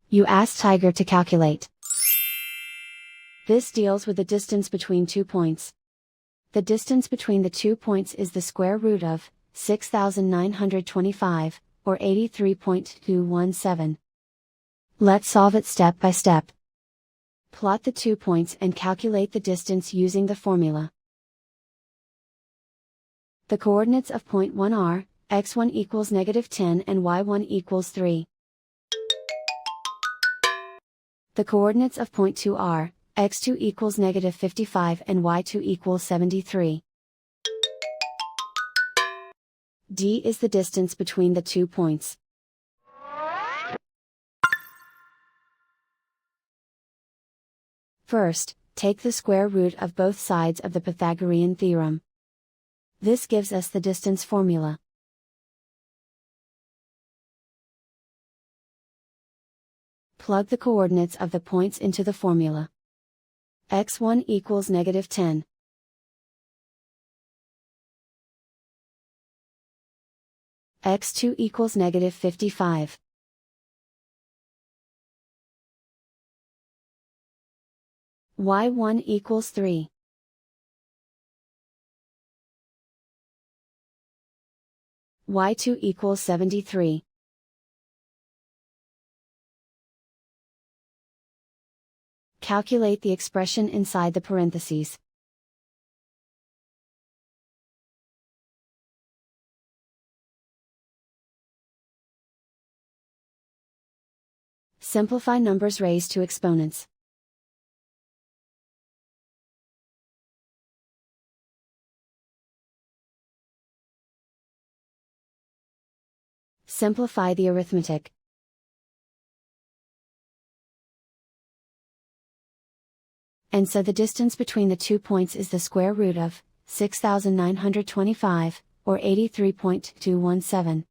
You ask Tiger to calculate. This deals with the distance between 2 points. The distance between the 2 points is the square root of 6,925, or 83.217. Let's solve it step by step. Plot the 2 points and calculate the distance using the formula. The coordinates of point 1 are, x1 equals -10 and y1 equals 3. The coordinates of point 2 are, x2 equals -55 and y2 equals 73. D is the distance between the 2 points. First, take the square root of both sides of the Pythagorean theorem. This gives us the distance formula. Plug the coordinates of the points into the formula. x1 equals -10. x2 equals -55. y1 equals 3. y2 equals 73. Calculate the expression inside the parentheses. Simplify numbers raised to exponents. Simplify the arithmetic. And so the distance between the 2 points is the square root of 6,925, or 83.217.